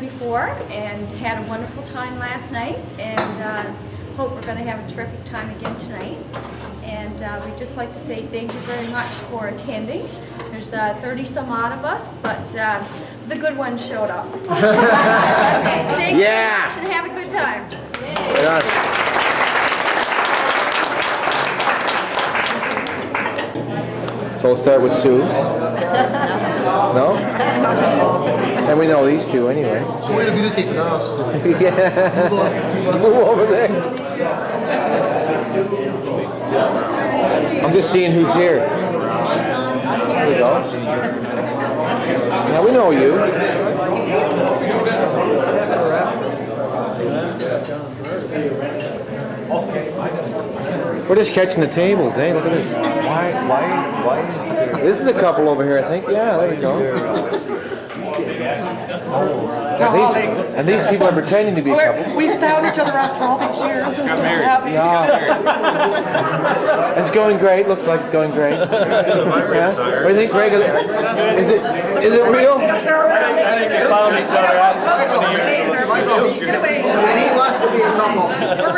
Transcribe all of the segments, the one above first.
before and had a wonderful time last night, and hope we're going to have a terrific time again tonight. And we'd just like to say thank you very much for attending. There's 30 some odd of us, but the good ones showed up. Thanks very much and have a good time. So we'll start with Sue. No? And we know these two anyway. So way to videotape us. Yeah. Move over there. I'm just seeing who's here. There we go. Now we know you. We're just catching the tables, eh? Look at this. Why is there... This is a couple over here, I think. Yeah, there we go. And these people are pretending to be a couple. We found each other after all these years. I'm so happy. It's going great. Looks like it's going great. Yeah. What do you think, Greg? Is it real? I think they found each other out. Get away. And he wants to be a couple.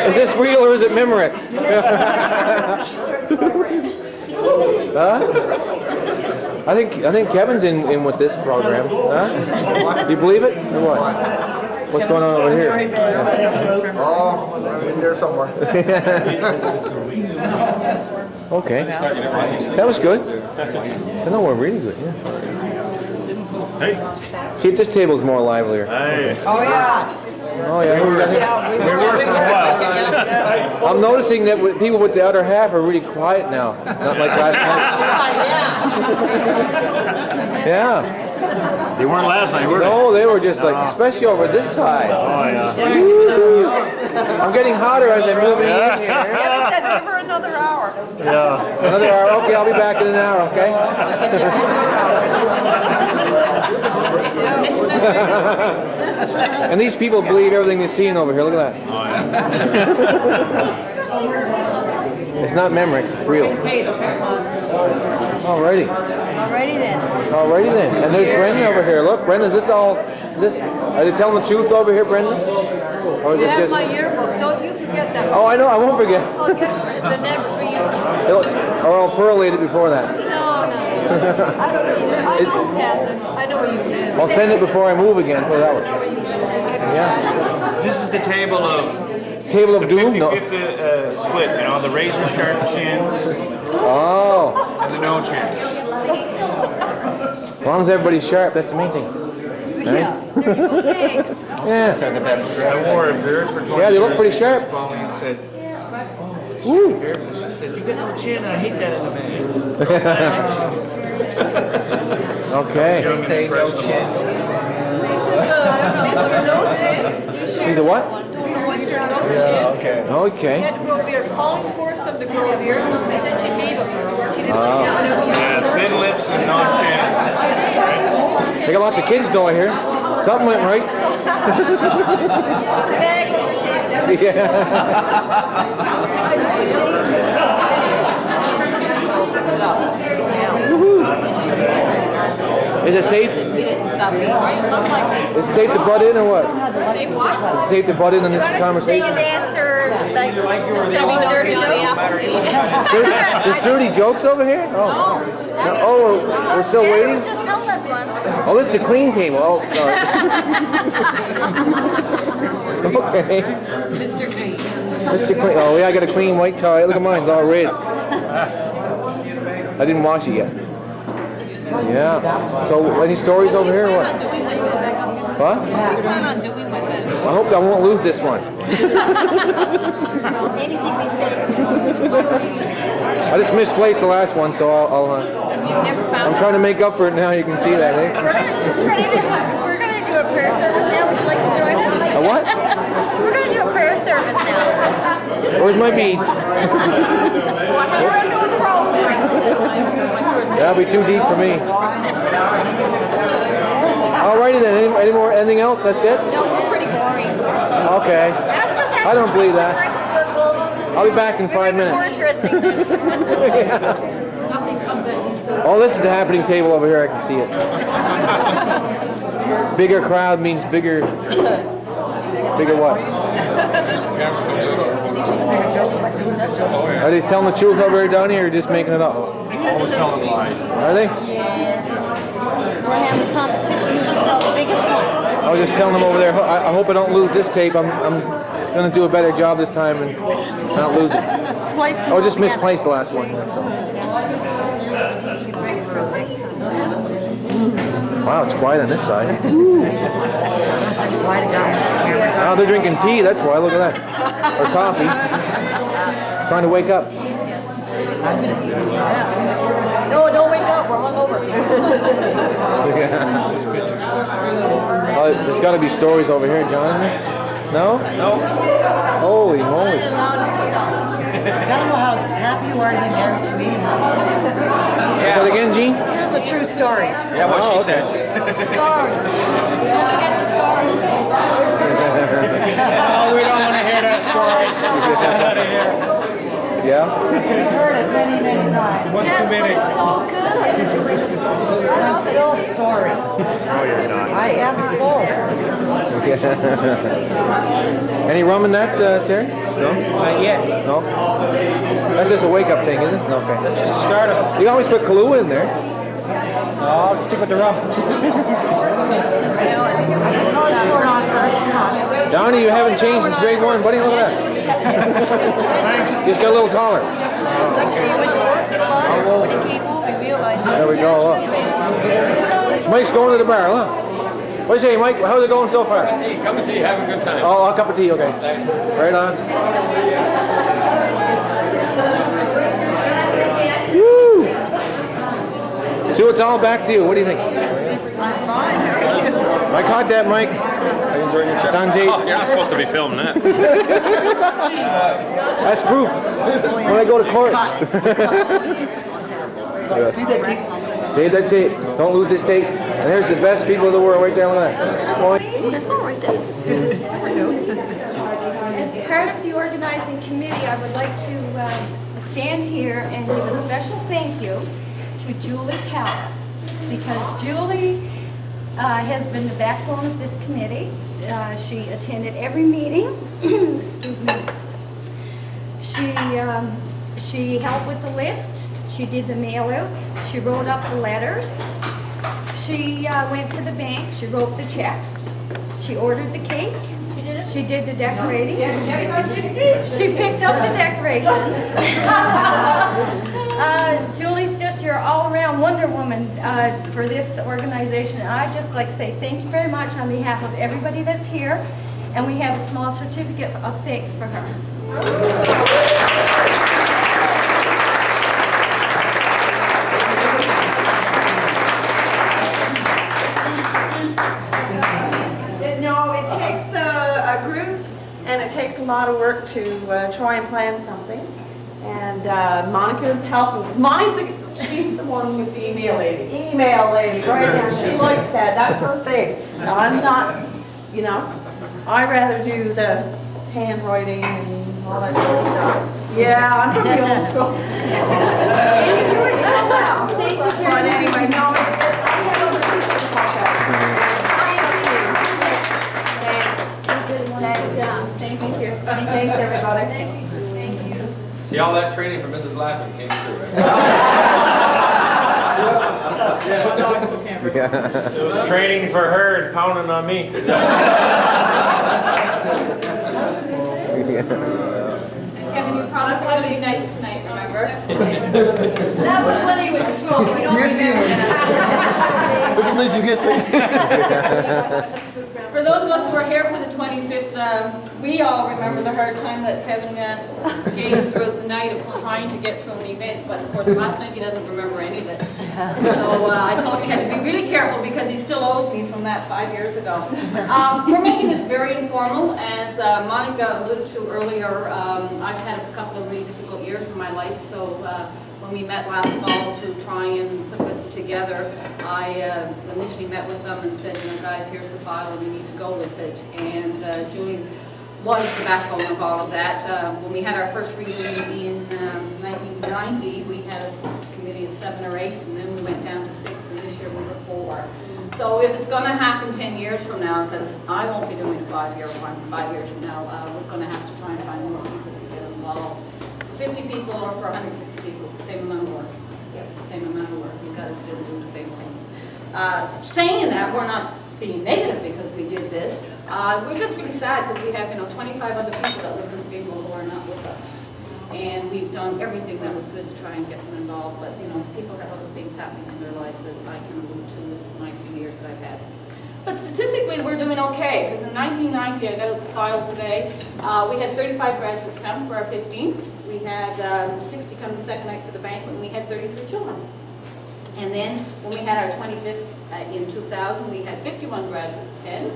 Is this real or is it Memorex? Huh? I think Kevin's in with this program. Huh? Do you believe it or what? What's going on over here? Oh, I'm in there somewhere. Okay. That was good. No, we're really good. Yeah. See if this table's more livelier. Oh, yeah. Oh yeah. We were for a while. I'm noticing that people with the other half are really quiet now. Not like last night. Yeah. They weren't last night, were they? No, they were just like, especially over this side. Oh, yeah. Woo. I'm getting hotter as I'm moving in here. Kevin said give her another hour. Yeah. Another hour. Okay, I'll be back in an hour. Okay. And these people believe everything they're seeing over here. Look at that. Oh, yeah. It's not Memorex, it's real. Alrighty. Alrighty then. And there's Brenda over here. Look, Brenda, is this all, are they telling the truth over here, Brenda? Or is You it have just... my yearbook. Don't you forget that. Oh, I know, I won't forget. I'll get it for the next reunion. Or I'll perlate it before that. No. I don't need it. I know who has it. I know where you live. I'll send it before I move again. Put it that I way. know where you live. Yeah. This is the table of Table of doom? No. 50-50 split, you know, the razor sharp chins Oh. and the no chins. As long as everybody's sharp, that's the main thing. Yeah. There you go. Thanks. Yeah. The best dress. I wore a beard for 20 Yeah, they look years, pretty and sharp. Pauline said, Woo. she said, you got no chin, I hate that in a man. Okay. Say no chin. This is Mr. No Chin. You shared He's a what? This is Mr. No Chin. Okay. He Okay. had to grow a beard. Pauline forced him to grow a beard. She said she gave him. She didn't like having it. Yeah, thin lips and no chins. They got lots of kids though here. Something went right. The bag over his head. Yeah. Is it safe? Is it safe to butt in or what? Say what? Is it safe to butt in on this Sing conversation? and dance or like just tell me the dirty joke? There's dirty jokes over here? Oh. No, oh, we're still Janet waiting? was just telling us one. Oh, this is the clean table. Oh, sorry. Okay. Mr. Green. Mr. Clean. Oh, yeah, I got a clean white tie. Look at mine. It's all red. I didn't wash it yet. Yeah. So, any stories over here or what? What? What do you plan on doing with this? I hope I won't lose this one. Anything we say. I just misplaced the last one, so You've never found I'm trying to make up for it now. You can see that, eh? We're gonna do a prayer service now. Would you like to join us? A what? We're gonna do a prayer service now. Where's my beads? We're gonna do the rosary. That'll be too deep for me. Alrighty then. Anything else? That's it? No, we're pretty boring. Okay. Ask us I don't believe that. We'll I'll be back in 5 More minutes. interesting than Nothing comes in. Oh, this is the happening table over here. I can see it. bigger crowd means bigger what? Are they telling the truth over here, Donnie, or just making it up? Always telling lies. Are they? Yeah. We're having a competition who's the biggest one. I was just telling them over there, I hope I don't lose this tape. I'm going to do a better job this time and not lose it. Splice them I just all together. misplaced the last one. That's all. Wow, it's quiet on this side. Oh, they're drinking tea, that's why. Look at that. Or coffee. Trying to wake up. No, don't wake up, we're hungover. There's got to be stories over here, John. No? No. Holy moly. Tell them how happy you are to be married to me. Say that again, Gene? Here's the true story. Yeah, what she said. Scars. Don't forget the scars. Oh, we don't want to hear that story. Yeah? I've heard it many, many times. What's too many? It's so good. And I'm still sorry. Oh, you're not. I am sorry. Any rum in that, Terry? No? Not yet. No? That's just a wake-up thing, isn't it? Okay. That's just a startup. You always put Kahlua in there. Oh, stick with the rum. Donnie, you haven't changed since grade 1, buddy. Look at that. Just got a little taller. When you came home, we realized There we go. Look. Mike's going to the bar, look. What do you say, Mike? How's it going so far? Come and see, have a good time. Oh, a cup of tea, okay. Right on. Woo! So it's all back to you. What do you think? I caught that, Mike. Are you enjoying your trip? It's on tape. Oh, you're not supposed to be filming that. That's proof. When I go to court. See that tape? Save that tape. Don't lose this tape. And there's the best people in the world right there. Look at that. that's all right there. As part of the organizing committee, I would like to stand here and give a special thank you to Julie Power, because Julie has been the backbone of this committee. She attended every meeting. Excuse me. She helped with the list. She did the mail-outs. She wrote up the letters. She went to the bank. She wrote the checks. She ordered the cake. She did the decorating. She picked up the decorations. Julie's just your all-around Wonder Woman for this organization. And I'd just like to say thank you very much on behalf of everybody that's here. And we have a small certificate of thanks for her. No, it takes a group and it takes a lot of work to try and plan something. And Monica's helping. She's the one with the email lady. Email lady, right now. She likes that. That's her thing. Now, I'm not, you know, I rather do the handwriting and all that sort of stuff. Yeah, I'm from the old school. And you do it so well. Thank you very But much. anyway, no, I have other people to talk about. Thanks. Thank you. Thanks, everybody. Thank you. See, all that training from Mrs. Lappin came through, right? It was training for her and pounding on me. Kevin, you promised to be nice tonight, remember? That was when he was a smoke, we don't remember that. This is at least you get to. For those of us who were here for the 25th, we all remember the hard time that Kevin gave throughout the night of trying to get through an event, but of course last night he doesn't remember any of it. So I told him he had to be really careful because he still owes me from that 5 years ago. We're making this very informal. As Monica alluded to earlier, I've had a couple of really difficult years in my life, so when we met last fall to try and put this together, I initially met with them and said, you know, guys, here's the file and we need to go with it. And Julie was the backbone of all of that. When we had our first reunion in 1990, we had a committee of 7 or 8, and then we went down to 6, and this year we were 4. So if it's gonna happen 10 years from now, because I won't be doing a 5 years from now, we're gonna have to try and find more people to get involved. 50 people or for 150 people, it's the same amount of work. It's the same amount of work, you guys still do the same things. Saying that, we're not being negative because we did this. We're just really sad because we have, 25 other people that live in Steamboat who are not with us. And we've done everything that we could to try and get them involved, but people have other things happening in their lives, as I can allude to with my few years that I've had. But statistically, we're doing okay, because in 1990, I got out the file today, we had 35 graduates come for our 15th. We had 60 come the second night for the banquet, and we had 33 children. And then when we had our 25th in 2000, we had 51 graduates attend.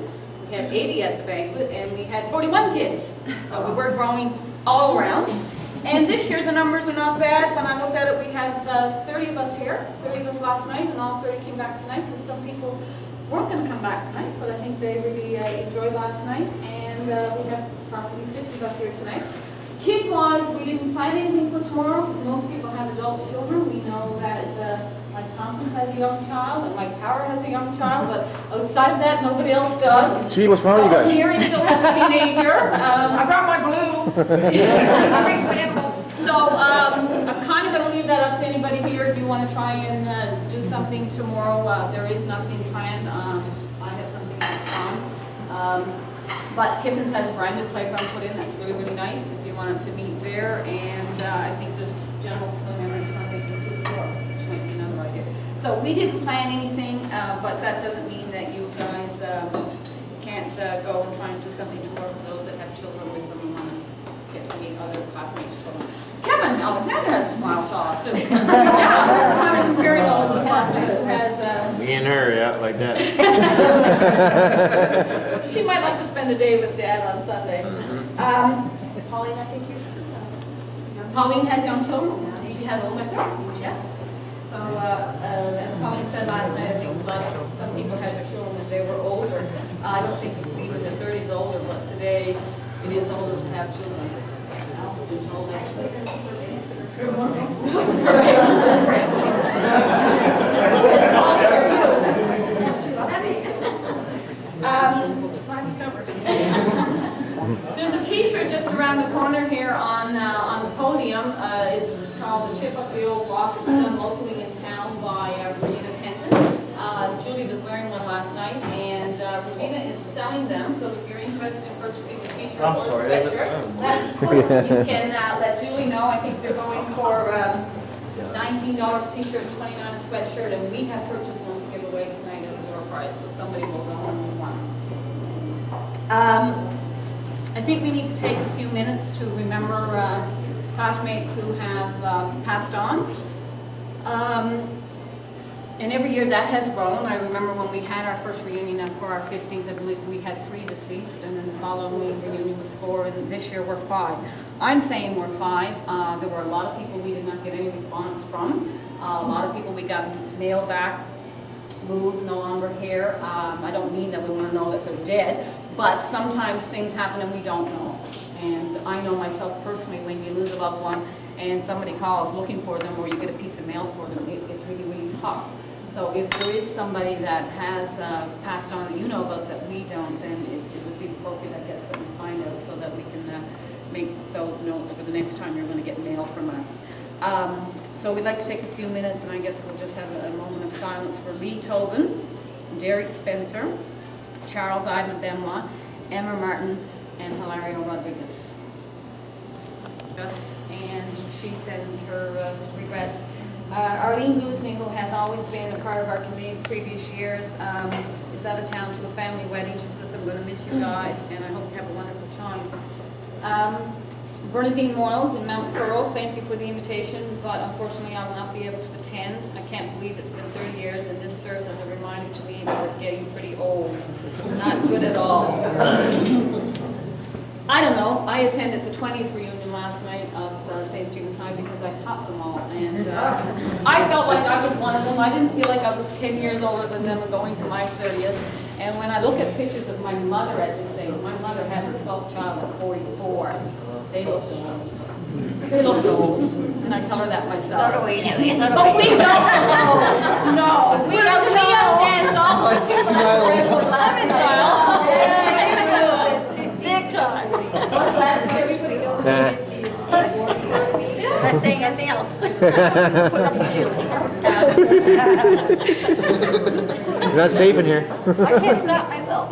We had 80 at the banquet, and we had 41 kids. So we were growing all around. And this year the numbers are not bad. When I looked at it, we had 30 of us here, 30 of us last night, and all 30 came back tonight, because some people weren't going to come back tonight, but I think they really enjoyed last night. And we have approximately 50 of us here tonight. Kid-wise, we didn't plan anything for tomorrow, because most people have adult children. We know that Mike Tompkins has a young child, and Mike Power has a young child, but outside of that, nobody else does. Gee, what's wrong with you guys? Mary still has a teenager. I brought my balloons. So I'm kind of going to leave that up to anybody here if you want to try and do something tomorrow. There is nothing planned. I have something that's on. But Kippens has a brand new playground put in. That's really, really nice if you wanted to meet there. And I think there's general swim every Sunday from 2 to 4, which might be another idea. So we didn't plan anything, but that doesn't mean that you guys can't go and try and do something tomorrow for those that have children with them and want to get to meet other classmates' children. Kevin Alexander has a smile child too. Yeah, kind of comparing all of the classmates who has. Me and her, yeah, like that. She might like to spend a day with Dad on Sunday. Pauline, I think you're still. Pauline has young children. She has older children. Yes. So as Pauline said last night, I think like some people had their children when they were older. I don't think even the 30s older, but today it is older to have children. There's a T-shirt just around the corner here on the podium. It's called "The Chip Up the Old Block." It's done locally in town by Regina Penton. Julie was wearing one last night, and Regina is selling them. So if you're interested in purchasing the T-shirt or the sweatshirt, you can let Julie know. I think they're going for $19 T-shirt, $29 sweatshirt, and we have purchased one to give away tonight as a door prize. So somebody will go home with one. I think we need to take a few minutes to remember classmates who have passed on. And every year that has grown. I remember when we had our first reunion for our 15th, I believe we had 3 deceased, and then the following reunion was 4, and this year we're 5. I'm saying we're 5. There were a lot of people we did not get any response from. A lot of people we got mail back, moved, no longer here. I don't mean that we want to know that they're dead, but sometimes things happen and we don't know. And I know myself personally, when you lose a loved one and somebody calls looking for them, or you get a piece of mail for them, it's really, really tough. So if there is somebody that has passed on that you know about that we don't, then it would be appropriate, I guess, that we find out so that we can make those notes for the next time you're going to get mail from us. So we'd like to take a few minutes, and I guess we'll just have a moment of silence for Lee Tobin, Derek Spencer, Charles Ivan Benoit, Emma Martin, and Hilario Rodriguez. And she sends her regrets. Arlene Guzny, who has always been a part of our committee in previous years, is out of town to a family wedding. She says, I'm going to miss you guys, and I hope you have a wonderful time. Bernadine Moyles in Mount Pearl, thank you for the invitation, but unfortunately I will not be able to attend. I can't believe it's been 30 years, and this serves as a reminder to me that we're getting pretty old. Not good at all. I don't know, I attended the 20th reunion last night of St. Stephen's High because I taught them all, and I felt like I was one of them. I didn't feel like I was 10 years older than them and going to my 30th. And when I look at pictures of my mother at this age, my mother had her 12th child at 44. They looked old. They looked old. And I tell her that myself. So do we. But we don't know. No. We have danced all saying anything else. You're not safe in here. I can't stop myself.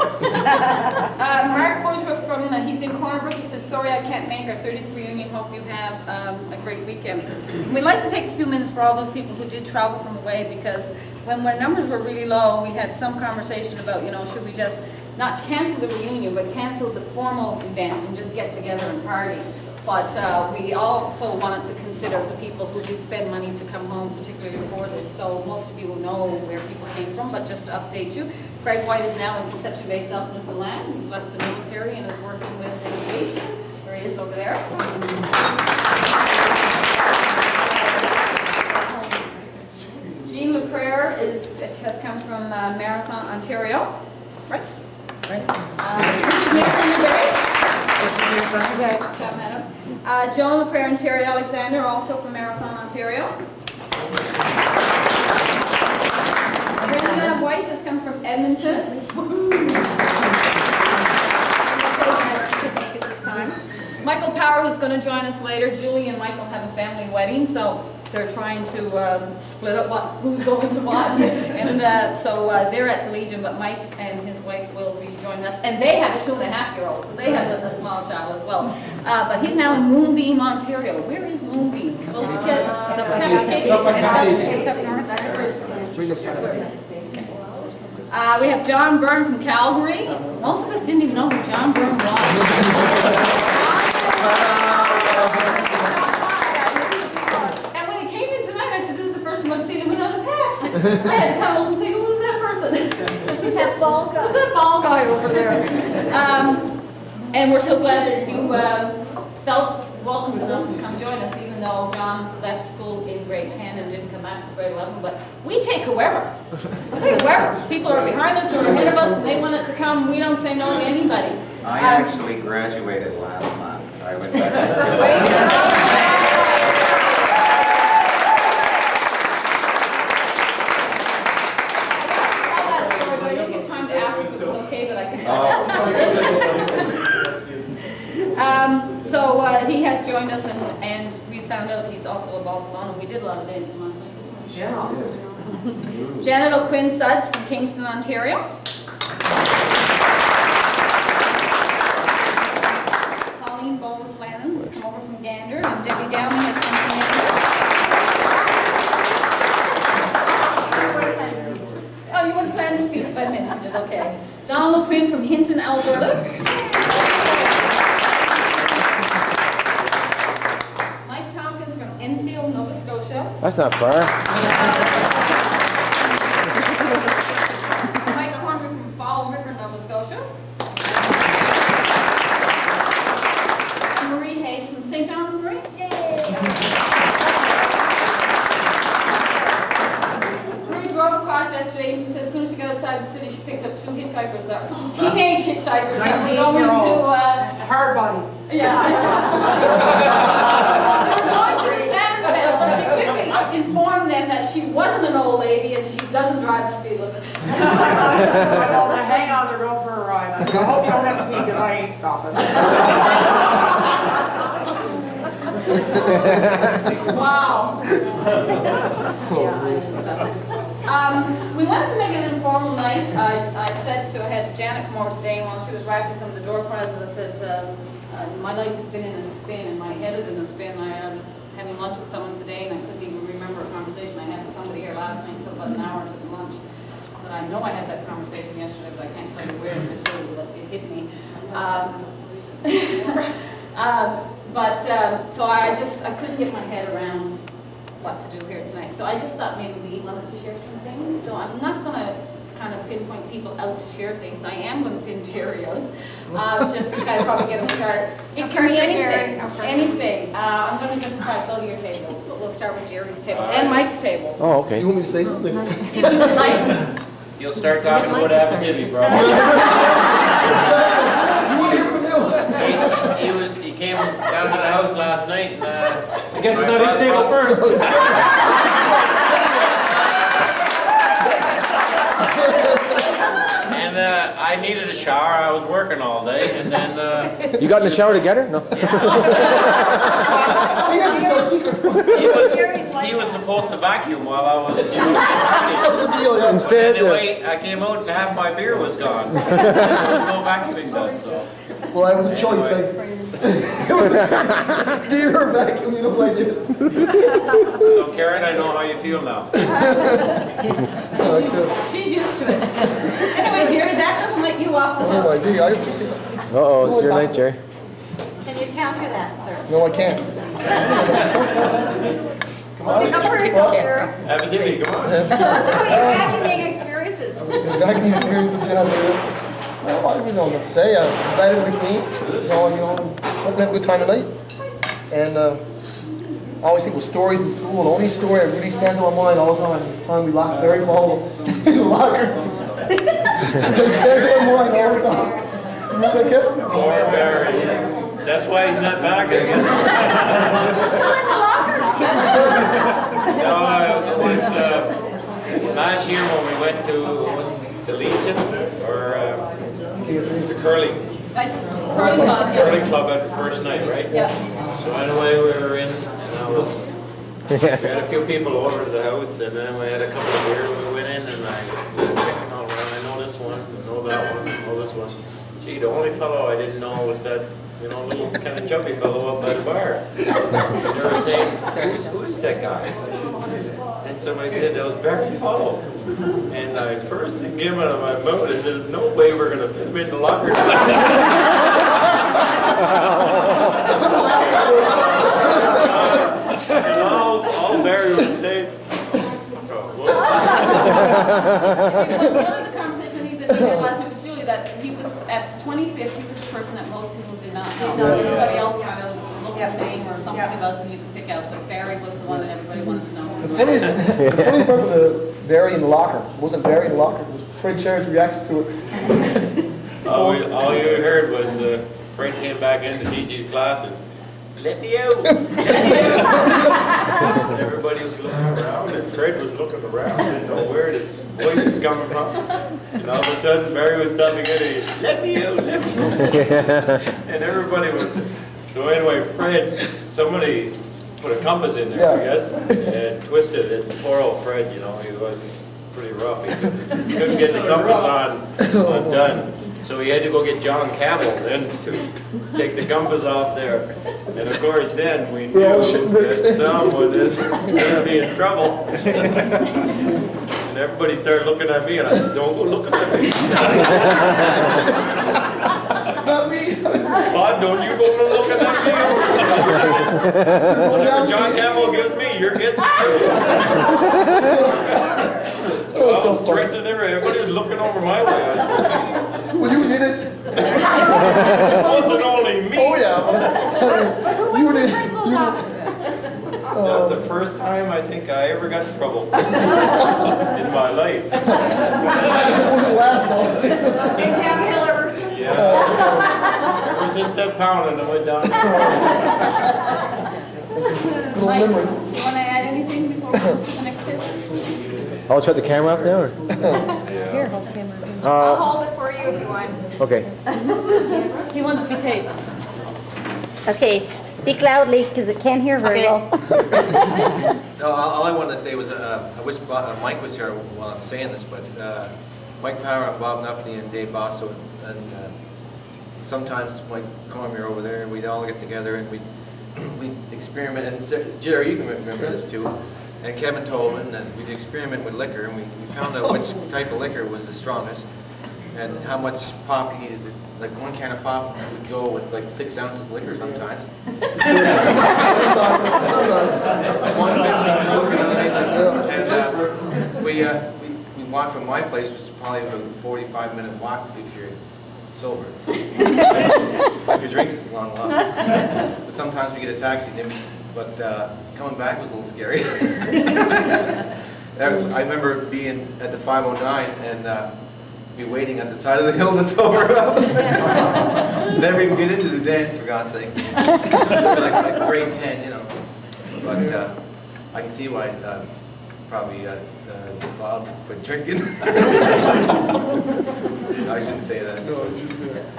Mark Bourgeois from, he's in Corner Brook, he says, sorry I can't make our 30th reunion, hope you have a great weekend. And we'd like to take a few minutes for all those people who did travel from away, because when our numbers were really low, we had some conversation about, you know, should we just not cancel the reunion, but cancel the formal event and just get together and party. But we also wanted to consider the people who did spend money to come home, particularly for this. So most of you will know where people came from, but just to update you, Greg White is now in Conception Bay, South Newfoundland. He's left the military and is working with aviation. There he is over there. Jean LePreur has come from Marathon, Ontario. Right? Right. Richard Nichols Bay. Joan LePreur and Terry Alexander, also from Marathon, Ontario. Brenda White has come from Edmonton. She could make it this time. Michael Power, who's going to join us later. Julie and Michael have a family wedding, so they're trying to split up who's going to what. And so they're at the Legion, but Mike and his wife will be joining us. And they have a 2.5-year-old, so they have a small child as well. But he's now in Moonbeam, Ontario. Where is Moonbeam? Close to It's up north. That's where it is. We have John Byrne from Calgary. Most of us didn't even know who John Byrne was. And when he came in tonight, I said, this is the first time I've seen him without his hat. I had to come over and say, who was that person? Who's that bald guy? Who's that bald guy over there? And we're so glad that you felt welcome enough to come join us, even though John left school in grade 10 and didn't come back for grade 11. But we take whoever. We take whoever. People are behind us or ahead of us and they want it to come. We don't say no to anybody. I actually graduated last month. I went back to school. So he has joined us, and we found out he's also a ball fawn, and we did a lot of dancing last night. Yeah. Janet O'Quinn Suds from Kingston, Ontario. Pauline Bolus Lannon has come over from Gander, and Debbie Downing has come from Gander. Oh, you want to plan the speech if I mentioned it? Okay. Donald O'Quinn from Hinton, Alberta. Enfield, Nova Scotia. That's not far. Mike Cormier from Fall River, Nova Scotia. And Marie Hayes from St. Johnsbury. Yay! Marie drove across yesterday and she said as soon as she got outside the city she picked up 2 hitchhikers there. Teenage hitchhikers that were going to Hard body. Inform them that she wasn't an old lady and she doesn't drive the speed limit. I told her, hang on, they're going for a ride. I said, I hope you don't have to pee because I ain't stopping. Wow. Yeah, I ain't stopping. We wanted to make an informal night. I had Janet come over today, and while she was wrapping some of the door prizes, I said, my life has been in a spin and my head is in a spin. I was having lunch with someone today and I couldn't even remember a conversation I had with somebody here last night. It took about an hour to the lunch. So I know I had that conversation yesterday, but I can't tell you where it hit me. So I couldn't get my head around what to do here tonight. So I just thought maybe we wanted to share some things. So I'm not going to kind of pinpoint people out to share things. I am going to pin Sherry out, just to kind of probably get them started. It can be anything. Anything. I'm going to just try to go to your tables, but we'll start with Jerry's table and Mike's table. Oh, okay. You want me to say something? If you would like. You'll start talking about Abitibi, bro. He came down to the house last night. And, I guess it's not his table first. And I needed a shower. I was working all day, and then You got in the shower together? No. He doesn't know secrets. he was supposed to vacuum while I was. That was the deal, yeah. Instead, Anyway, I came out and half my beer was gone. There was no vacuuming done, so. Well, that was a choice. Like, it was a choice. Beer or vacuum, you know, like this. So Karen, I know how you feel now. She's used to it. Anyway, Jerry, that doesn't let you off the Oh hook. my God, I didn't say something. Uh-oh, it's your night, Jerry. Can you counter that, sir? No, I can't. Come for yourself, Jerry. Have a dippy, come on. Vacuuming experiences. Vacuuming experiences, yeah. Well, I don't really know what to say. I'm glad it was clean. So, you know, hope we have a good time tonight. And I always think with stories in school, and the only story that really stands in my mind all the time is the time we locked Barry Ball in the lockers. It stands in my mind all the time. Remember that, Kevin? Poor Barry. That's why he's not back, I guess. No, it was last year when we went to was the Legion or the curling club at the first night, right? Yeah. So anyway, we were in, and we had a few people over to the house, and then we had a couple of beers. We went in, and I was checking all around. I know this one, I know that one, I know this one. Gee, the only fellow I didn't know was that, you know, little kind of chubby fellow up by the bar. They were saying, who is that guy? And somebody said, that was Barry Follow. And I first thing came out of my mouth is, there's no way we're going to fit him in the locker. And all Barry would say, One of the conversations he did last night with Julie, that he was, at 25th, he was the person that most people did not know. Everybody else kind of looked the same or something about them you could pick out, but Barry was the one that everybody wanted to know. The funniest part was Barry in the locker. It wasn't Barry in the locker. It was Fred Cher's reaction to it. all you heard was Fred came back into DG's class and, let me out, let me out. And everybody was looking around, and Fred was looking around, didn't know where this voice was coming from. And all of a sudden, Barry was stopping again, let me out, let me out. And everybody was, so anyway, Fred, somebody put a compass in there, I guess, and twisted it. Poor old Fred, you know, he was pretty rough. He couldn't get the compass undone. So he had to go get John Campbell then to take the compass off there. And of course then we knew that someone is going to be in trouble. And everybody started looking at me and I said, don't go looking at me. Not me. Bob, don't you go looking at me. Whatever John Campbell gives me, you're getting So I was threatening everybody was looking over my way. I said, Well, you did it. it wasn't only me. Oh, yeah. You did it. That was the first time I think I ever got in trouble in my life. It wasn't last long. Yeah. Ever since that pounding, I went down. Little Mike, memory. you want to add anything before we go to the next step? I'll shut the camera off now, or? Here, hold the camera. I'll hold it for you if you want. Okay. He wants to be taped. Okay, speak loudly because it can't hear very well. No, all I wanted to say was, I wish Mike was here while I'm saying this, but Mike Power and Bob Nuffney and Dave Bosso, and sometimes Mike Cormier over there, we'd all get together and we'd experiment, and Jerry, you can remember this too, and Kevin Tolman, and we'd experiment with liquor, and we found out which type of liquor was the strongest, and how much pop you needed to, like 1 can of pop would go with like 6 ounces of liquor sometimes. And we walked from my place, which is probably about a 45-minute walk if you're sober. If you're drinking, it's a long walk. But sometimes we get a taxi, but coming back was a little scary. I remember being at the 509 and be waiting at the side of the hill to sober up. Never even get into the dance, for God's sake. It's like grade 10, you know. But I can see why probably Bob quit drinking. I shouldn't say that. No, you should say that.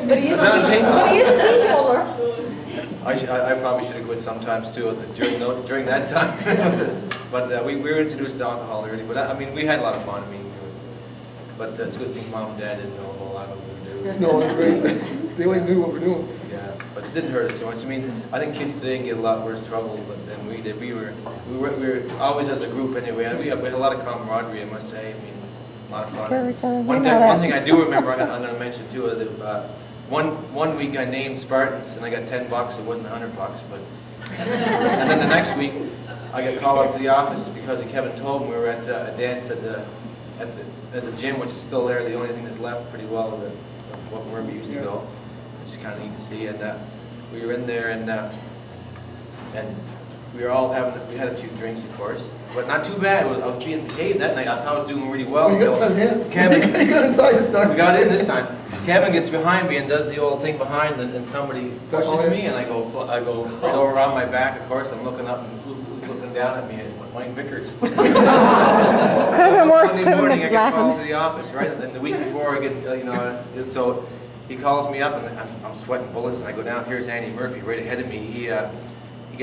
But he is Is that a a teacher. team? But he is a teacher holder. I probably should have quit sometimes too during that time. But we were introduced to alcohol early. But I mean, we had a lot of fun. I mean, but it's a good thing Mom and Dad didn't know a whole lot of what we were doing. No, it's great. They only knew what we're doing. Yeah, but it didn't hurt us too much. I mean, I think kids today get a lot worse trouble than we did. We were always as a group anyway. And we had a lot of camaraderie, I must say. I mean, it was a lot of fun. One thing I do remember, I'm going to mention too, is that one week I named Spartans and I got $10. It wasn't $100, but and then the next week I got called up to the office because Kevin told me we were at a dance at the gym, which is still there. The only thing that's left pretty well of where we used to go. It's kind of neat to see. And we were in there and we were all we had a few drinks, of course, but not too bad. I was being behaved that night. I thought I was doing really well. You got inside the dance? Kevin, They got inside this time. we got in this time. Kevin gets behind me and does the old thing behind, and somebody pushes me, and I go right over on my back. Of course, I'm looking up, and who's looking down at me? It's Mike Vickers. Couldn't have worse, Monday couldn't morning, I have get called laughing. to the office, right? And the week before, I get, so he calls me up, and I'm sweating bullets, and I go down. Here's Andy Murphy right ahead of me. He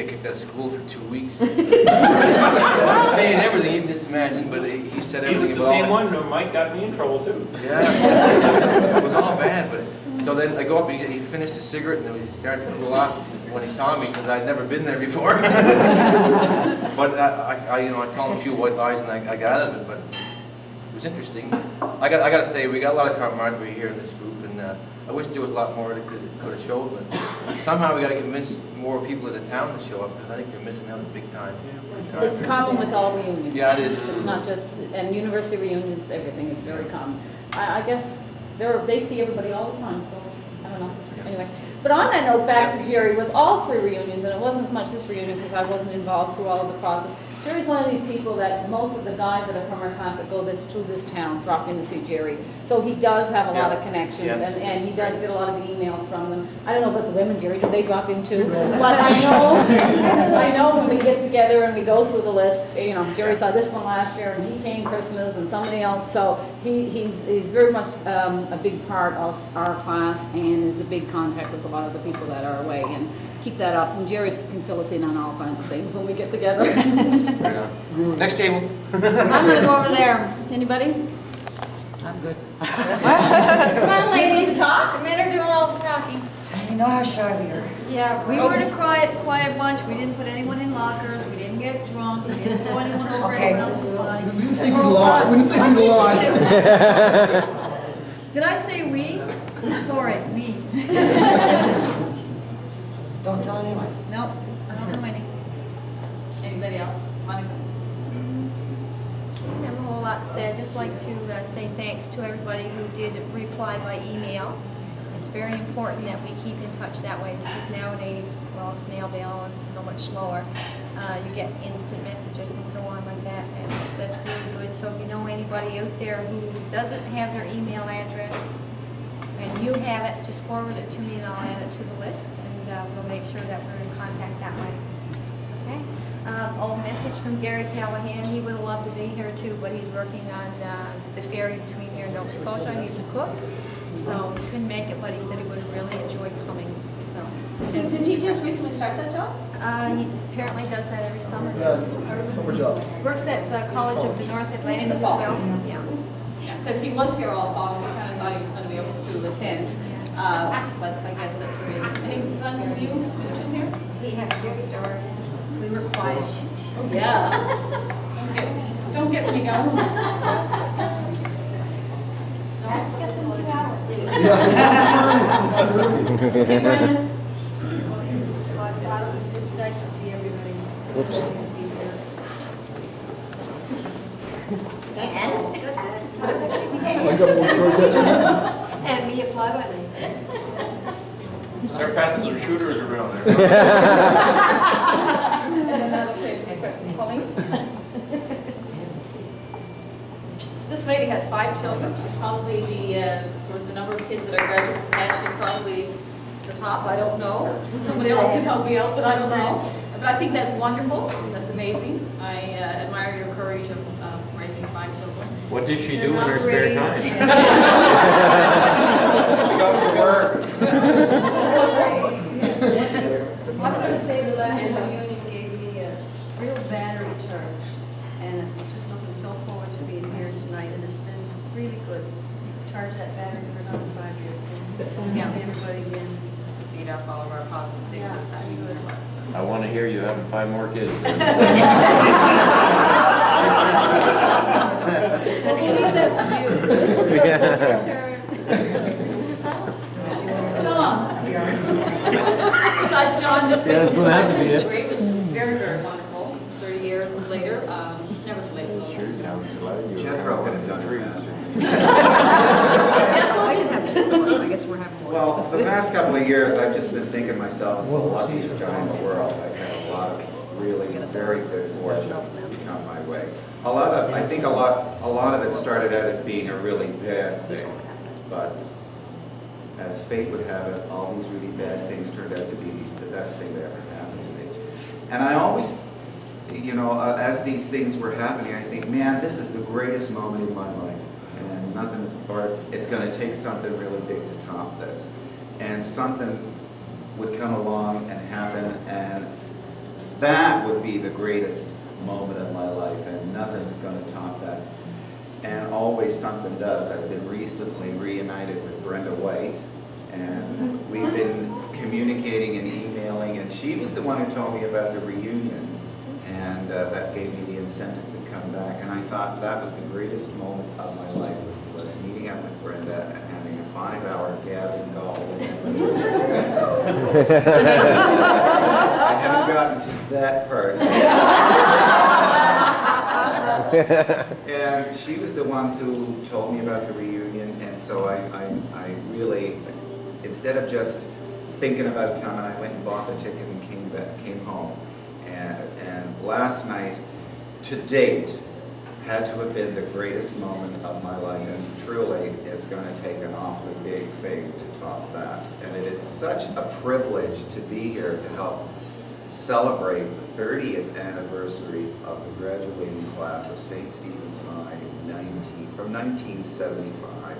got kicked out of school for 2 weeks. I'm saying everything you can just imagine, but he said He everything. was the about same it. one, and Mike got me in trouble too. Yeah, it was all bad, but so then I go up, he finished his cigarette, and he started to cool off when he saw me, because I'd never been there before. But I told him a few white lies, and I got out of it, but it was interesting. I got to say, we got a lot of camaraderie here in this group, and I wish there was a lot more that could have showed, but somehow we got to convince more people in the town to show up, because I think they're missing out big time. It's common with all reunions. Yeah, it is. It's not just, and university reunions, everything, it's very common. I guess they see everybody all the time, so I don't know. Anyway, but on that note, back to Jerry, with all 3 reunions, and it wasn't as much this reunion because I wasn't involved through all of the process. Jerry's one of these people that most of the guys that are from our class that go through this town drop in to see Jerry. So he does have a lot of connections, Yes. and he does get a lot of emails from them. I don't know about the women, Jerry, do they drop in too? But I know when we get together and we go through the list, Jerry saw this one last year, and he came Christmas, and somebody else. So he's very much a big part of our class, and is a big contact with a lot of the people that are away. And keep that up, and Jerry can fill us in on all kinds of things when we get together. Right on. Next table. I'm gonna go over there. Anybody? I'm good. Come on, ladies, talk. The men are doing all the talking. You know how shy we are. Yeah, We were a quiet bunch. We didn't put anyone in lockers. We didn't get drunk. We didn't throw anyone over anyone else's body. We didn't say we lied. We didn't say we lied. Did I say we? Sorry, me. Don't tell anyone. Nope, I don't know any. Anybody else? Monica? I don't have a whole lot to say. I'd just like to say thanks to everybody who did reply by email. It's very important that we keep in touch that way, because nowadays, well, snail mail is so much slower. You get instant messages and so on like that. That's really good. So if you know anybody out there who doesn't have their email address and you have it, just forward it to me and I'll add it to the list, and we'll make sure that we're in contact that way. Okay? A message from Gary Callahan. He would have loved to be here too, but he's working on the ferry between here and Nova Scotia. He's a cook, so he couldn't make it, but he said he would have really enjoyed coming. So Did he just recently start that job? he apparently does that every summer. Yeah, summer job. Works at the College of the North Atlantic In the as fall. well. Yeah. Because he was here all fall, and we kind of thought he was going to be able to attend. But I guess that's where he is. Any fun for you in here? We have a few stories. We were quiet. Oh, yeah. Don't get me going. That's just in 2 hours. Hey, Brandon? It's nice to see everybody. And that's it. I got one story yet. And me a fly-by-night. Start passing some shooters around there. Pauline? This lady has 5 children. She's probably for the number of kids that are graduates of that, she's probably the top. I don't know. Somebody else can help me out, but I don't know. But I think that's wonderful. That's amazing. I admire your courage of raising 5 children. What does she They're do in not her spare raised. time? She goes to work. I'm gonna say the last reunion gave me a real battery charge, and I'm just looking so forward to being here tonight, and it's been really good. Charge that battery for another 5 years. Yeah, everybody again. Feed off all of our positive things that's happening in our lives. I want to hear you having 5 more kids. We'll leave that to you. Your turn. John. Besides John, just Yeah, it's gonna have to be it. degree, which is very, very wonderful. 30 years later, it's never too late. Jethro could have done it faster. I guess we're having more. Well, the past couple of years, I've just been thinking myself as the luckiest guy in the world. I've had a lot of really very good fortune come my way. I think a lot of it started out as being a really bad thing, but as fate would have it, all these really bad things turned out to be the best thing that ever happened to me. And I always, as these things were happening, I think, man, this is the greatest moment in my life. And nothing is, or it's going to take something really big to top this. And something would come along and happen, and that would be the greatest moment of my life, and nothing's going to top that. And always something does. I've been recently reunited with Brenda White, and we've been communicating and emailing, and she was the one who told me about the reunion, and that gave me the incentive to come back. And I thought that was the greatest moment of my life, was meeting up with Brenda and having a 5-hour gab and gall. I haven't gotten to that part. And she was the one who told me about the reunion, and so I really, instead of just thinking about coming, I went and bought the ticket and came home. And last night, to date, had to have been the greatest moment of my life, and truly, it's going to take an awfully big thing to top that. And it is such a privilege to be here to help celebrate the 30th anniversary of the graduating class of St. Stephen's High from 1975.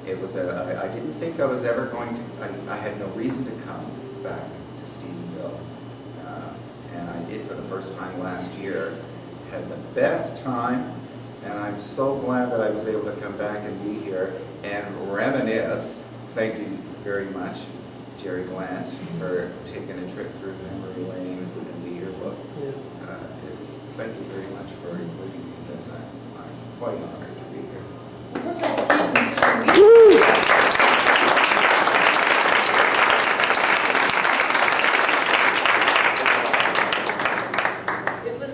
It was I didn't think I was ever going to, I had no reason to come back to Stephenville. And I did for the first time last year. Had the best time, and I'm so glad that I was able to come back and be here and reminisce. Thank you very much, Jerry Glant, for taking a trip through memory lane in the yearbook. Thank you very much for including me in this. I'm quite honored to be here. It was,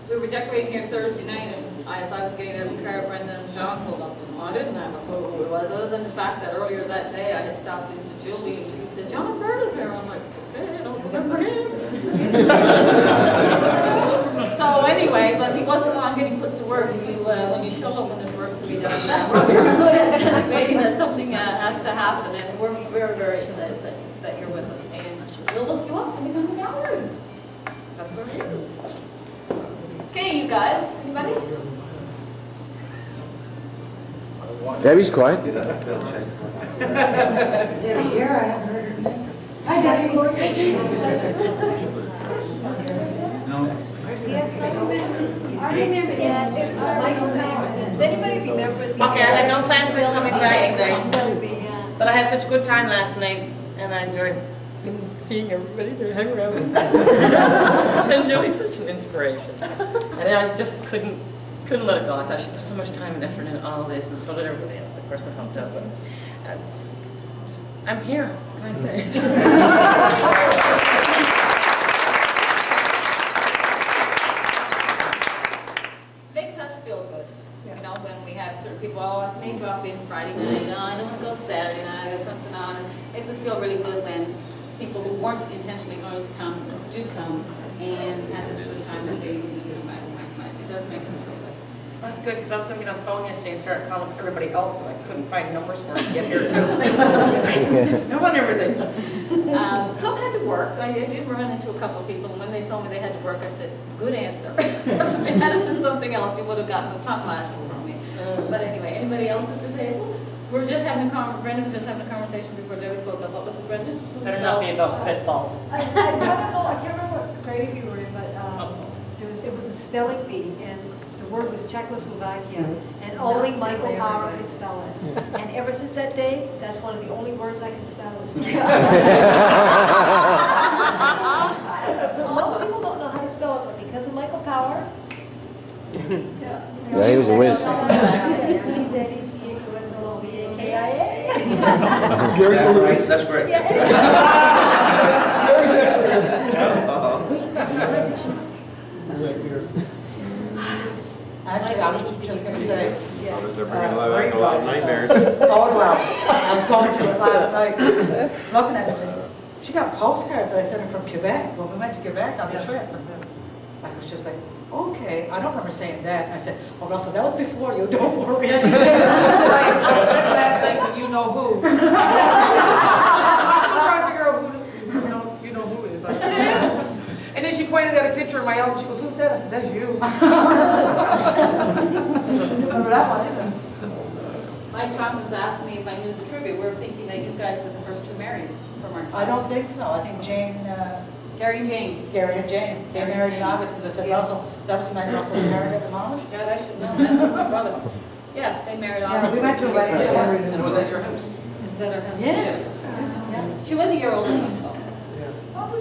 we were decorating here Thursday night, and as I was getting out of the car, Brenda and John pulled up, and I didn't have a clue who it was, other than the fact that earlier that day I had stopped into Julie, and she said, John Berta's here. I'm like, okay, I don't remember him. So anyway, but he wasn't long getting put to work. When you show up and there's work to be done, we're very good at anticipating that something has to happen, and we're very, very excited that you're with us, and we'll look you up when you come to gallery. That's where it is. Okay, you guys, anybody? Debbie's quiet. Debbie here, I haven't heard her name. Hi, Debbie. Yes, I remember that. There's Michael Cowan. Does anybody remember? Okay, I had no plans for coming back tonight, tonight. but I had such a good time last night, and I enjoyed seeing everybody there hang around. And Julie's such an inspiration. And I just couldn't let it go. I thought she put so much time and effort into all of this, and so did everybody else. Of course, I helped out, but I'm here, what can I say? Makes us feel good, you know, when we have certain people, oh, I may drop in Friday night, oh, I don't want to go Saturday night, I got something on. It makes us feel really good when people who weren't intentionally going to come do come and have such a good time that they leave your side. It does make us feel good. That's good, because I was going to get on the phone yesterday and start calling everybody else, and I couldn't find numbers for them to get here too. No one everything. Some had to work. I did run into a couple of people, and when they told me they had to work, I said, good answer. If I had to send something else, you would have gotten a ton last from me. anybody else at the table? We're just having Brenda was just having a conversation before Debbie spoke up. What was it, Brenda? Better not be about spitballs. I don't know, I can't remember what grade we were in, but it was a spelling bee, and the word was Czechoslovakia, and only Michael Power could spell it. And ever since that day, that's one of the only words I can spell is Most people don't know how to spell it, but because of Michael Power. Yeah, he was a whiz. That's great. Actually, I was just going to say, How does that bring a lot of nightmares? photo album. I was going through it last night, looking at it, saying, she got postcards that I sent her from Quebec. When we went to Quebec on the trip, I was just like, okay, I don't remember saying that. And I said, oh, Russell, that was before you, don't worry. Yeah, she said, last night that you know who. I'm still trying to figure out who, you know who it is. And then she pointed at a picture of my album. She goes, who's that? I said, that's you. Remember that one, either. Mike Tompkins asked me if I knew the trivia. We're thinking that you guys were the first two married from our class. I don't think so. I think Jane, Gary and Jane. Gary and Jane, they married in August because I said, Russell, that was the night Russell's married at the moment. God, I should know that. That's my brother. Yeah, they married on. Yeah, we went to a wedding together. And was that your house? Is that her husband? Yes. She was a year older than us.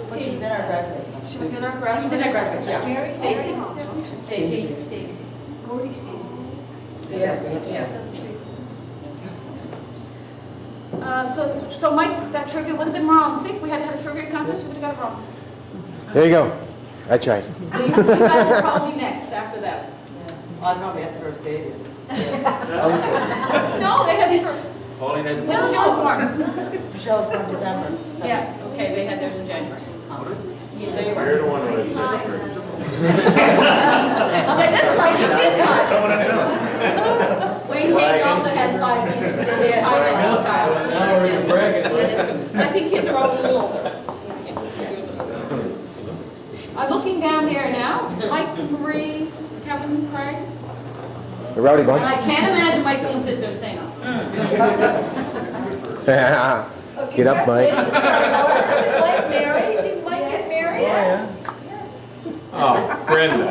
But she was in our graduate. She was in our She graduate. was in our graduate. Yeah. Gary, Stacy. Stacy. Stacy. Gordy Stacy's sister. Yes, yes. So Mike, that trivia would have been wrong. See, if we had had a trivia contest, you would have got it wrong. There you go. I tried. So you guys are probably next after that. I probably had the first baby. No, they had it first. Pauline had When was yours born? Michelle's born December. Yeah, okay, they had theirs in January. There you You're were. the one who had sisters. Okay, that's right, you did time. Wayne Hayden also has 5 kids. They're tied in his child. Now we're bragging. That is true. I think kids are all a little older. I'm looking down there now. Mike, Marie, Kevin, Craig. The rowdy And I bunch. can't imagine Mike's gonna sit there and say no. Get up, Mike. Mike married? Did Mike get married? Yes. Oh, Brenda.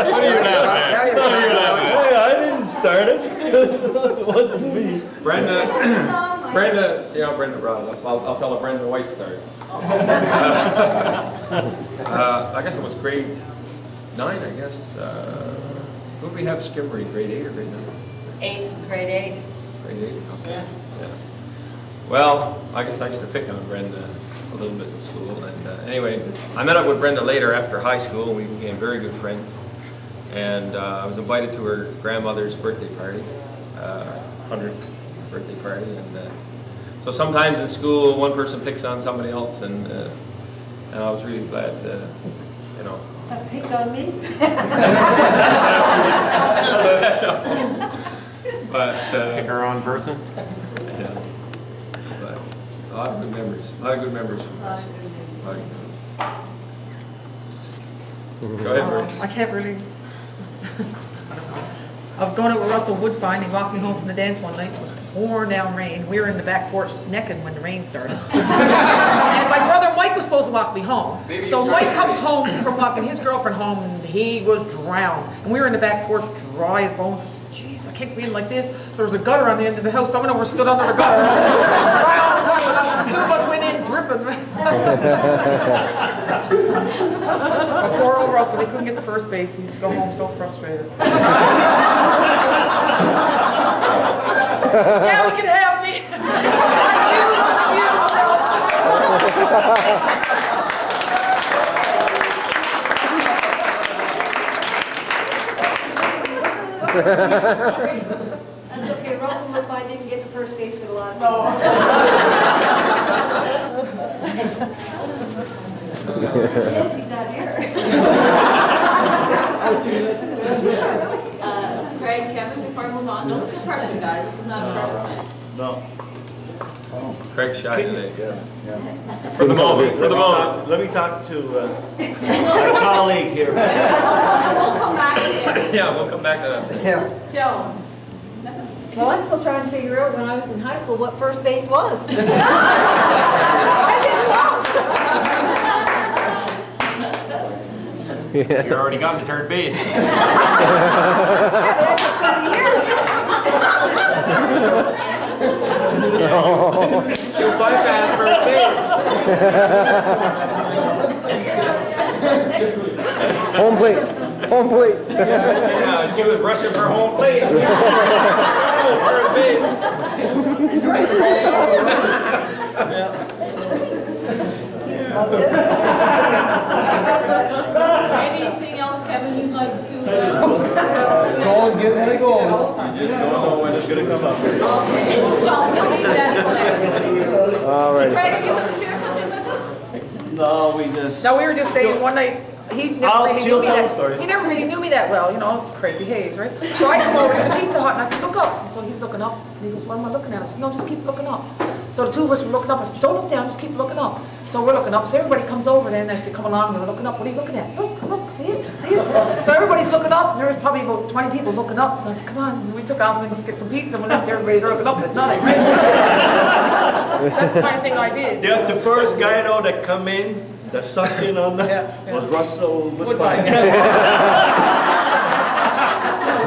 What are you laughing at? What are you laughing at? I didn't start it. It wasn't me. Brenda, see how Brenda brought it up? I'll tell a Brenda White story. I guess it was grade 9, I guess. Who did we have Skimmery, grade 8 or grade 9? 8, grade 8. Grade 8, okay. Yeah. Well, I guess I used to pick on Brenda a little bit in school. And anyway, I met up with Brenda later after high school, and we became very good friends. And I was invited to her grandmother's birthday party, 100th birthday party. And so sometimes in school, one person picks on somebody else, and I was really glad to, you know. Have picked on me? But Pick her on person. yeah. But a lot of good memories. A lot of good memories from us. Go ahead, Bert. I can't really. I was going over Russell Woodfine. He walked me home from the dance one night. It was pouring down rain. We were in the back porch necking when the rain started. And my brother Mike was supposed to walk me home. So Mike comes home from walking his girlfriend home, and he was drowned. And we were in the back porch, dry as bones. I said, jeez, I can't be in like this. So there was a gutter on the end of the house. So I went over and stood under the gutter. The two of us went in dripping. Poor old Russell, he couldn't get the first base. He used to go home so frustrated. Yeah, we can have me. That's okay, Russell looked like I didn't get the first base with a lot of He's not here. Craig, Kevin, before I move on, don't feel pressure, guys. This is not a pressure thing. No. Craig shy today. Yeah. For the moment. For the moment. Let me talk to my colleague here. We'll come back Yeah, we'll come back to that. Yeah. Joe? Well, I'm still trying to figure out when I was in high school what first base was. I didn't know. You already got to third base. Yeah, but that took 30 years. You bypassed first base. Home plate. Home plate. Yeah, she was rushing for home plate. First base. Anything else, Kevin, you'd like to? Go and get it, go. You just don't know when it's gonna come up. Okay, so we'll leave that for All right. Craig, are you going to share something with us? No, we just. No, we were just saying one night, he never I'll- really she'll knew me tell the that. story. He never really knew me that well, you know, it's crazy haze, right? So I come over to the Pizza Hut and I said, look up. And so he's looking up. And he goes, what am I looking at? I said, no, just keep looking up. So the two of us were looking up. I said, don't look down, just keep looking up. So we're looking up. So everybody comes over then as they come along and they're looking up. What are you looking at? Look, see it? See it? So everybody's looking up. And there was probably about 20 people looking up. And I said, come on. And we took off and get some pizza and we left everybody there looking up at nothing, right? That's the kind of thing I did. The first guy though that come in, that sucked in on that, was Russell Woodfine.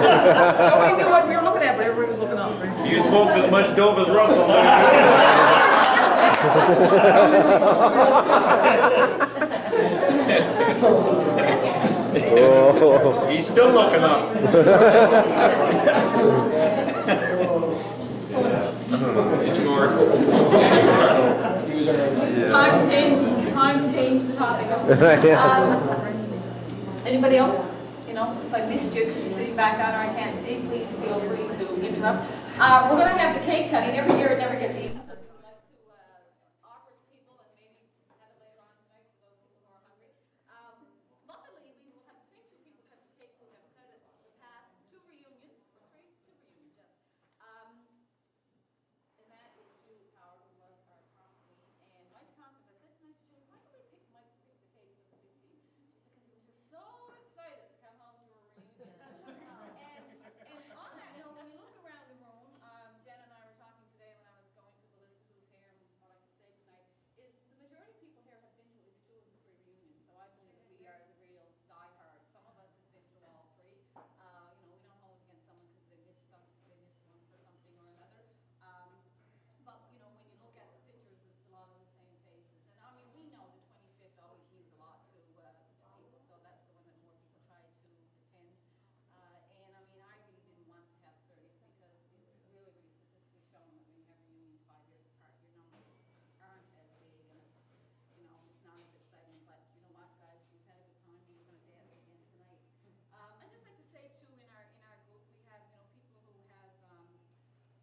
Nobody knew what we were looking at, but everybody was looking up. You smoked as much dope as Russell. He's still looking up. Time to change the topic. Anybody else? You know, if I missed you because you're sitting back down or I can't see, please feel free to interrupt. We're going to have the cake cutting. Every year it never gets eaten, so we would like to offer it to people and maybe have it later on tonight for those people who are hungry. Luckily, we will have the same two people cut the cake who have cut it the past two reunions, or three? Two reunions, yes. And that is Julie Power, who was our prom queen, and Mike Tompkins. I said tonight to Julie, why don't we pick Mike to pick the cake for the 50? She said, because he was just so excited to come home to a reunion. And on that note, when you look around the room, Jen and I were talking today when I was going through the list of who's here and what I can say tonight, is the majority of people here have been to at least 2 of the 3 reunions, so I believe that we are the real diehards. Some of us have been to all 3. You know, we don't hold it against someone because they missed one for something or another. But, you know, when you look at the pictures, it's a lot of the same faces. And I mean, we know the 25th always means a lot to people, so that's the one that more people try to attend. And I mean, I really didn't want to have 30th because it's really, really statistically shown that when you have reunions 5 years apart, your numbers aren't as big and it's, you know, it's not as exciting. But you know what, guys, we've had a good time and we're going to dance again tonight. I'd just like to say too, in our group, we have, you know, people who have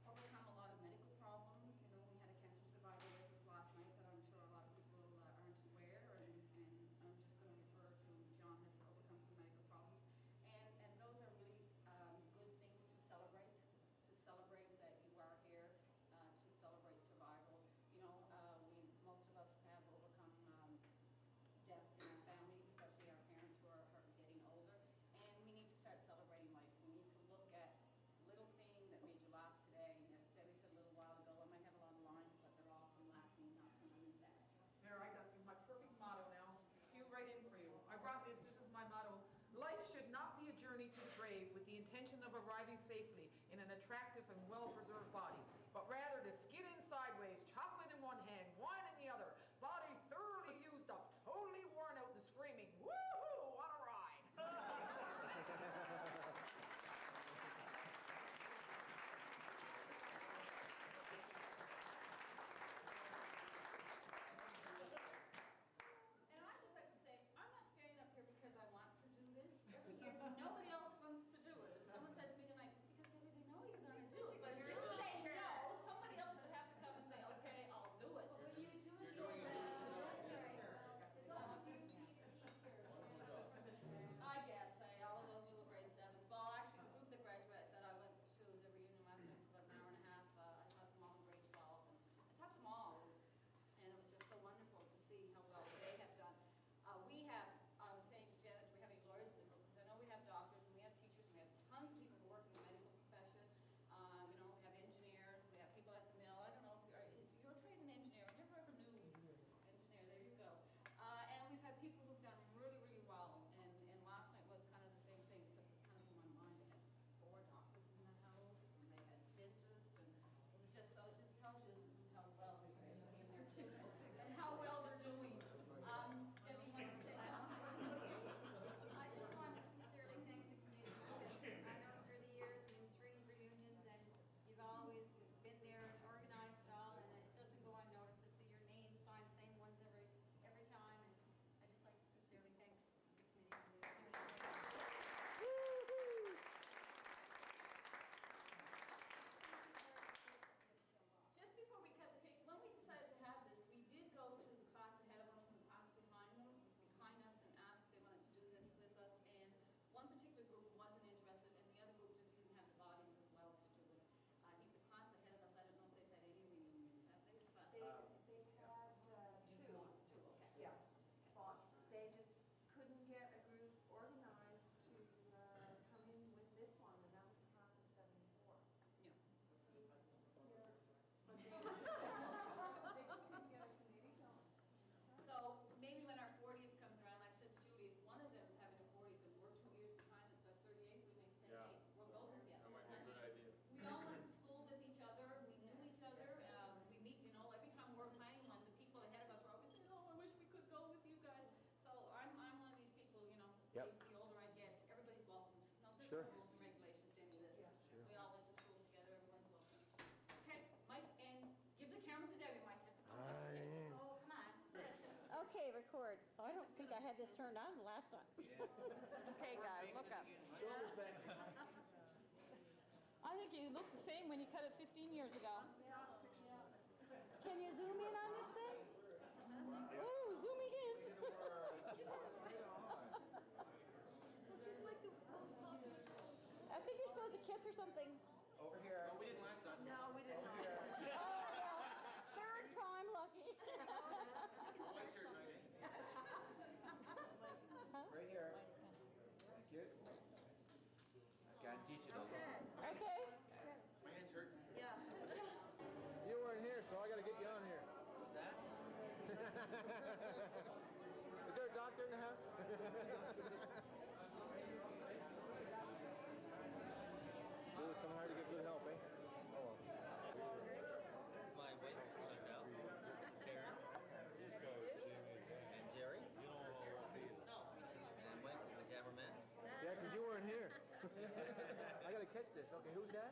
overcome a lot of medical problems. You know, we had a cancer survivor with us last night that I'm sure a lot of people aren't aware, and I'm just going to refer to John has overcome some medical problems. And those are really good things to celebrate that you are here, to celebrate survival. You know, most of us have overcome deaths in our family, especially our parents who are getting older, and we need to start celebrating life. We need to look at little thing that made you laugh today. As Debbie said a little while ago, I might have a lot of lines, but they're all from laughing, not from being sad. There, I got my perfect motto now. Cue right in for you. I brought this. This is my motto. Life should not be a journey to the grave with the intention of arriving safely in an attractive and well-preserved body, but rather to skid in sideways, chocolate in one hand, wine in the other, body thoroughly used up, totally worn out and screaming, woohoo, what a ride! And I'd just like to say, I'm not standing up here because I want to do this. Every year, nobody else wants to do it. And someone said to me tonight, it's because they know you're going to do it. But you're saying Sure. rules and regulations to any of this. We all went to school together, everyone's welcome. Okay, Mike, and give the camera to Debbie, Mike. Oh, come on. Okay, record. Oh, I don't think I had this turned on the last time. Okay, guys, look up. I think you look the same when you cut it 15 years ago. Can you zoom in on this thing? Oh, zooming in. It's just like the most popular. I think you're supposed to kiss or something. Over here. Oh, we didn't last time. No, we didn't. Oh, well, third time lucky. Mike's here tonight, eh? Right here. Thank you. I can't teach it all. Okay. My hand's hurting. Yeah. You weren't here, so I got to get you on here. What's that? Is there a doctor in the house? So it's hard to get good help, eh? Oh, This is my wife, Chantal. This is Karen. And Jerry. And Mike is the cameraman. yeah, because you weren't here. I got to catch this. Okay, who's that?